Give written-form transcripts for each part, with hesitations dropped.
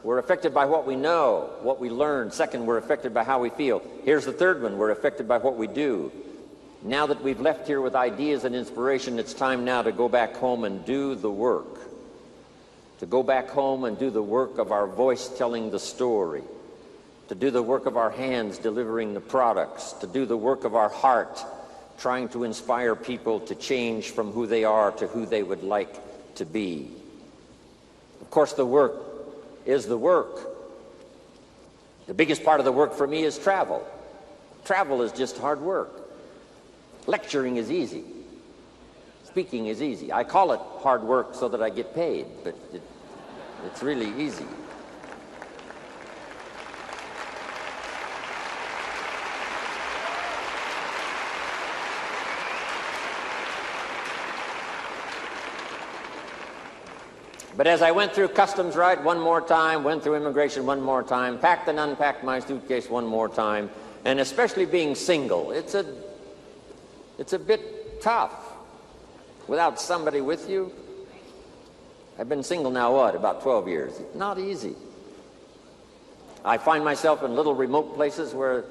we're affected by what we know, what we learn. Second, we're affected by how we feel. Here's the third one, we're affected by what we do. Now that we've left here with ideas and inspiration, it's time now to go back home and do the work. To go back home and do the work of our voice telling the story. To do the work of our hands delivering the products. To do the work of our heart trying to inspire people to change from who they are to who they would like to be. Of course, the work is the work. The biggest part of the work for me is travel. Travel is just hard work. Lecturing is easy. Speaking is easy. I call it hard work so that I get paid, but it's really easy. But as I went through customs right one more time, went through immigration one more time, packed and unpacked my suitcase one more time, and especially being single, it's a bit tough without somebody with you. I've been single now, about 12 years. Not easy. I find myself in little remote places where,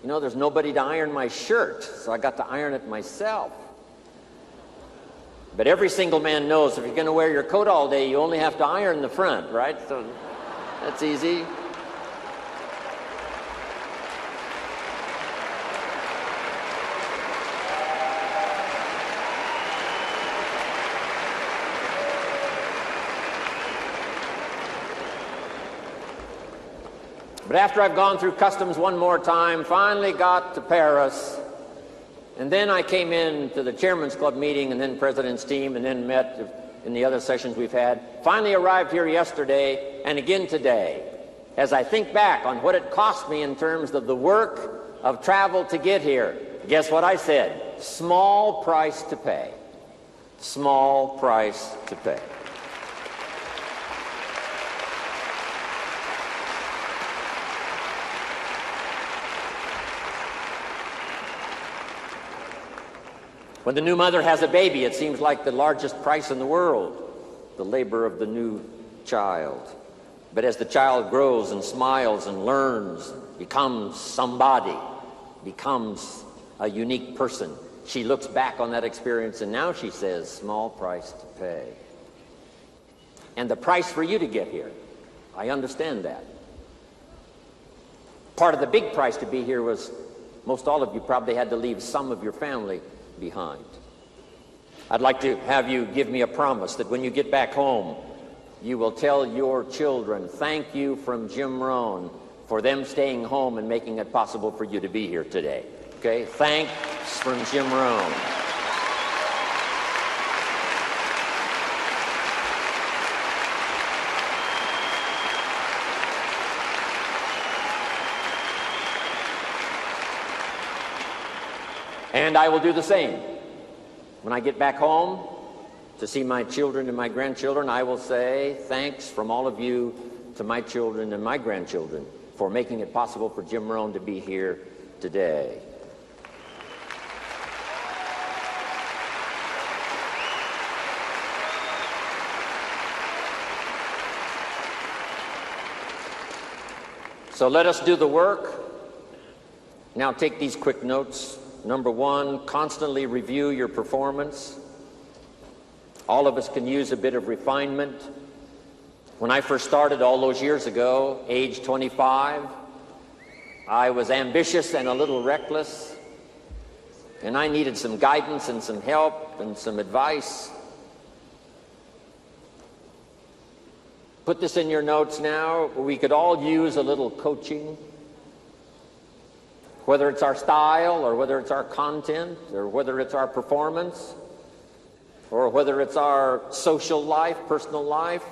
there's nobody to iron my shirt, so I got to iron it myself. But every single man knows if you're going to wear your coat all day, you only have to iron the front, right? So that's easy. But after I've gone through customs one more time, finally got to Paris, and then I came in to the Chairman's Club meeting and then President's team and then met in the other sessions we've had. Finally arrived here yesterday and again today. As I think back on what it cost me in terms of the work of travel to get here, guess what I said? Small price to pay. Small price to pay. When the new mother has a baby, it seems like the largest price in the world, the labor of the new child. But as the child grows and smiles and learns, becomes somebody, becomes a unique person, she looks back on that experience and now she says, small price to pay. And the price for you to get here, I understand that. Part of the big price to be here was most all of you probably had to leave some of your family behind. I'd like to have you give me a promise that when you get back home, you will tell your children, thank you from Jim Rohn for them staying home and making it possible for you to be here today. Okay? Thanks from Jim Rohn. And I will do the same. When I get back home to see my children and my grandchildren, I will say thanks from all of you to my children and my grandchildren for making it possible for Jim Rohn to be here today. So let us do the work. Now take these quick notes. Number one, constantly review your performance. All of us can use a bit of refinement. When I first started all those years ago, age 25, I was ambitious and a little reckless, and I needed some guidance and some help and some advice. Put this in your notes now. We could all use a little coaching. Whether it's our style, or whether it's our content, or whether it's our performance, or whether it's our social life, personal life.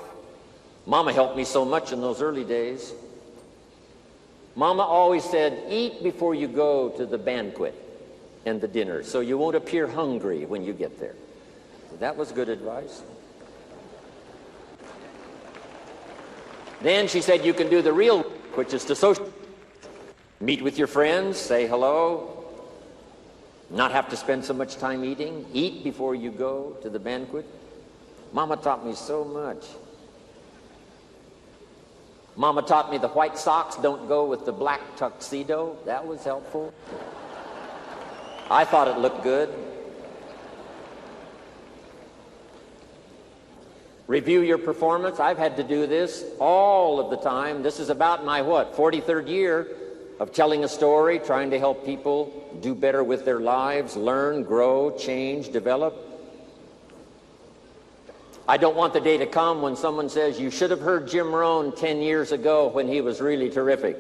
Mama helped me so much in those early days. Mama always said, eat before you go to the banquet and the dinner, so you won't appear hungry when you get there. That was good advice. Then she said you can do the real work, which is to social. Meet with your friends, say hello, not have to spend so much time eating, eat before you go to the banquet. Mama taught me so much. Mama taught me the white socks don't go with the black tuxedo. That was helpful. I thought it looked good. Review your performance. I've had to do this all of the time. This is about my, 43rd year of telling a story, trying to help people do better with their lives, learn, grow, change, develop. I don't want the day to come when someone says, you should have heard Jim Rohn 10 years ago when he was really terrific.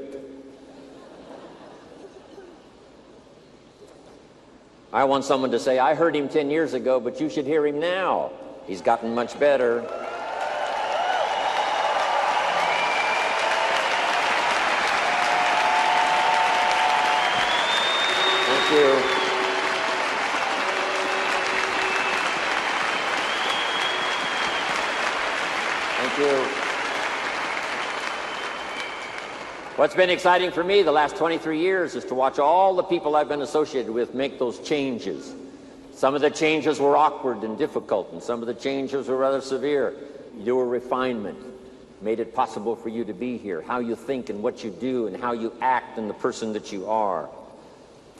I want someone to say, I heard him 10 years ago, but you should hear him now. He's gotten much better. Thank you. Thank you. What's been exciting for me the last 23 years is to watch all the people I've been associated with make those changes. Some of the changes were awkward and difficult, and some of the changes were rather severe. Your refinement made it possible for you to be here. How you think and what you do and how you act and the person that you are.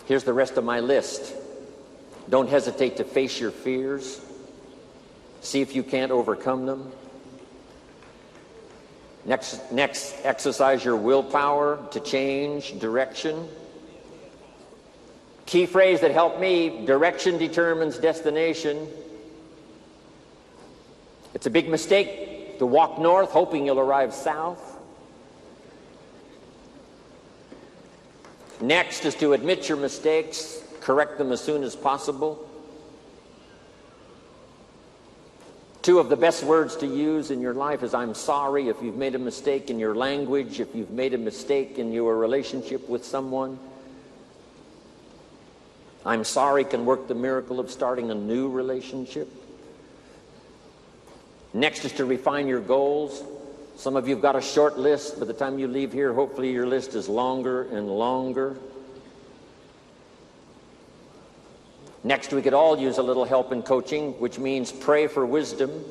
Here's the rest of my list. Don't hesitate to face your fears. See if you can't overcome them. Next, exercise your willpower to change direction. Key phrase that helped me, direction determines destination. It's a big mistake to walk north hoping you'll arrive south. Next is to admit your mistakes, correct them as soon as possible. Two of the best words to use in your life is I'm sorry if you've made a mistake in your language, if you've made a mistake in your relationship with someone. I'm sorry can work the miracle of starting a new relationship. Next is to refine your goals. Some of you have got a short list. By the time you leave here, hopefully your list is longer and longer. Next, we could all use a little help in coaching, which means pray for wisdom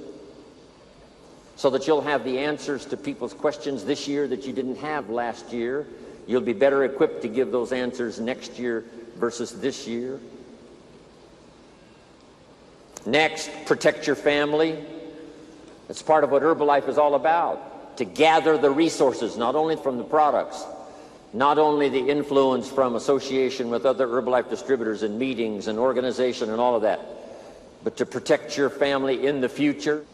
so that you'll have the answers to people's questions this year that you didn't have last year. You'll be better equipped to give those answers next year versus this year. Next, protect your family. That's part of what Herbalife is all about, to gather the resources, not only from the products, not only the influence from association with other Herbalife distributors and meetings and organization and all of that, but to protect your family in the future.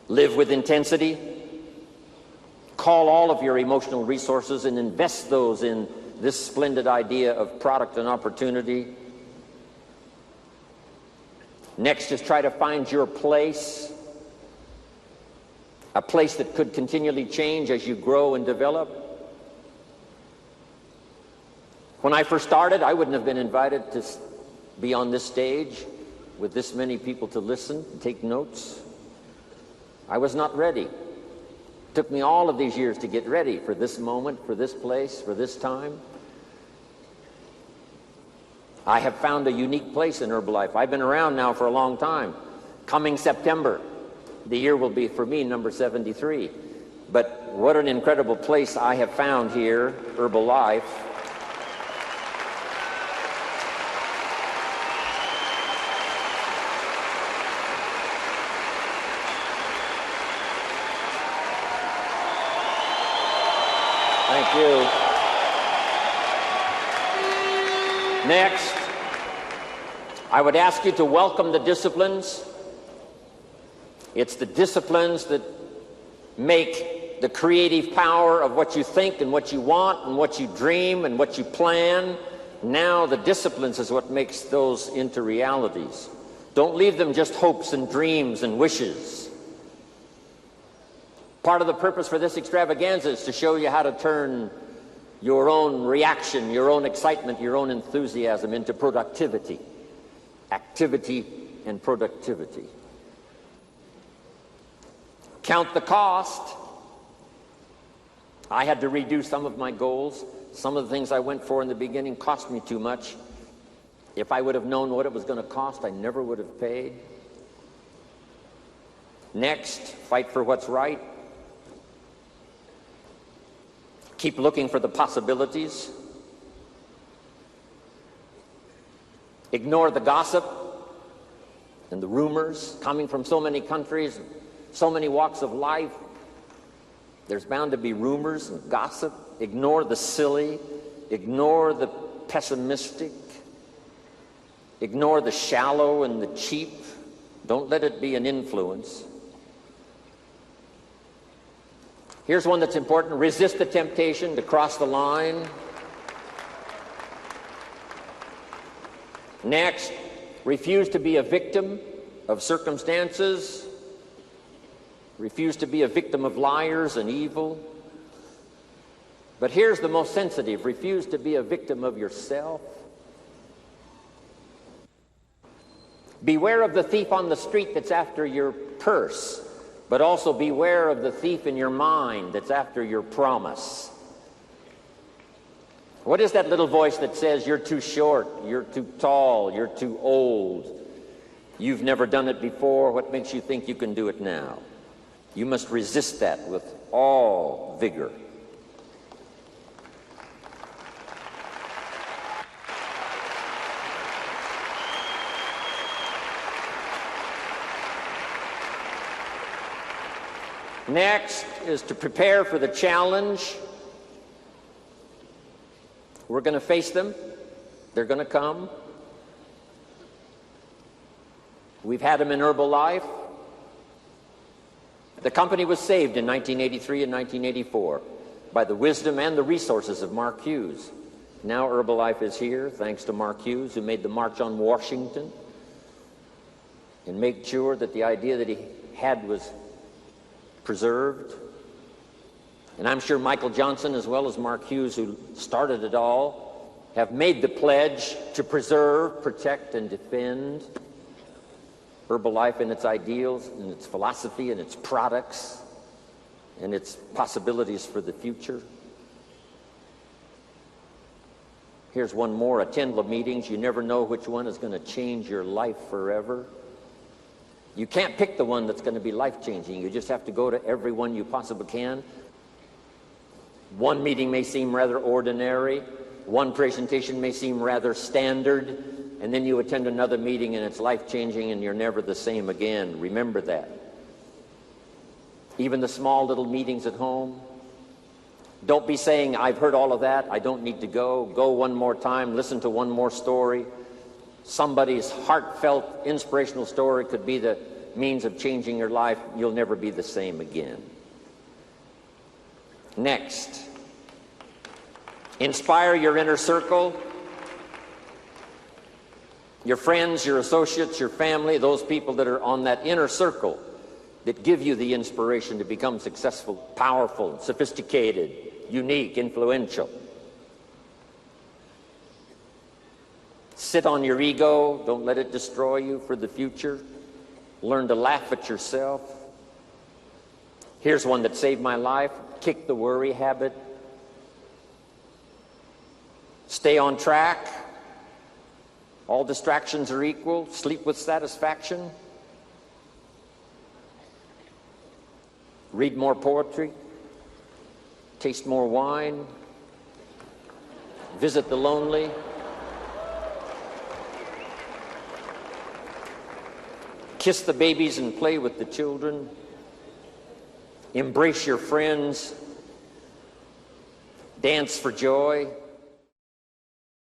Live with intensity. Call all of your emotional resources and invest those in this splendid idea of product and opportunity. Next is try to find your place, a place that could continually change as you grow and develop. When I first started, I wouldn't have been invited to be on this stage with this many people to listen, take notes. I was not ready. It took me all of these years to get ready for this moment, for this place, for this time. I have found a unique place in Herbalife. I've been around now for a long time. Coming September, the year will be, for me, number 73. But what an incredible place I have found here, Herbalife. Thank you. Next, I would ask you to welcome the disciplines. It's the disciplines that make the creative power of what you think and what you want and what you dream and what you plan. Now the disciplines is what makes those into realities. Don't leave them just hopes and dreams and wishes. Part of the purpose for this extravaganza is to show you how to turn your own reaction, your own excitement, your own enthusiasm into productivity. Activity and productivity. Count the cost. I had to redo some of my goals. Some of the things I went for in the beginning cost me too much. If I would have known what it was going to cost, I never would have paid. Next, fight for what's right. Keep looking for the possibilities. Ignore the gossip and the rumors coming from so many countries, so many walks of life. There's bound to be rumors and gossip. Ignore the silly. Ignore the pessimistic. Ignore the shallow and the cheap. Don't let it be an influence. Here's one that's important. Resist the temptation to cross the line. Next, refuse to be a victim of circumstances. Refuse to be a victim of liars and evil. But here's the most sensitive. Refuse to be a victim of yourself. Beware of the thief on the street that's after your purse, but also beware of the thief in your mind that's after your promise. What is that little voice that says you're too short, you're too tall, you're too old, you've never done it before, what makes you think you can do it now? You must resist that with all vigor. Next is to prepare for the challenge. We're going to face them. They're going to come. We've had them in Herbalife. The company was saved in 1983 and 1984 by the wisdom and the resources of Mark Hughes. Now Herbalife is here thanks to Mark Hughes, who made the March on Washington and made sure that the idea that he had was preserved. And I'm sure Michael Johnson, as well as Mark Hughes, who started it all, have made the pledge to preserve, protect, and defend Herbalife and its ideals and its philosophy and its products and its possibilities for the future. Here's one more. Attend the meetings. You never know which one is going to change your life forever. You can't pick the one that's going to be life-changing. You just have to go to every one you possibly can. One meeting may seem rather ordinary. One presentation may seem rather standard. And then you attend another meeting and it's life-changing and you're never the same again. Remember that. Even the small little meetings at home. Don't be saying, I've heard all of that, I don't need to go. Go one more time, listen to one more story. Somebody's heartfelt, inspirational story could be the means of changing your life. You'll never be the same again. Next, inspire your inner circle. Your friends, your associates, your family, those people that are on that inner circle that give you the inspiration to become successful, powerful, sophisticated, unique, influential. Sit on your ego. Don't let it destroy you for the future. Learn to laugh at yourself. Here's one that saved my life. Kick the worry habit. Stay on track. All distractions are equal. Sleep with satisfaction. Read more poetry. Taste more wine. Visit the lonely. Kiss the babies and play with the children. Embrace your friends. Dance for joy.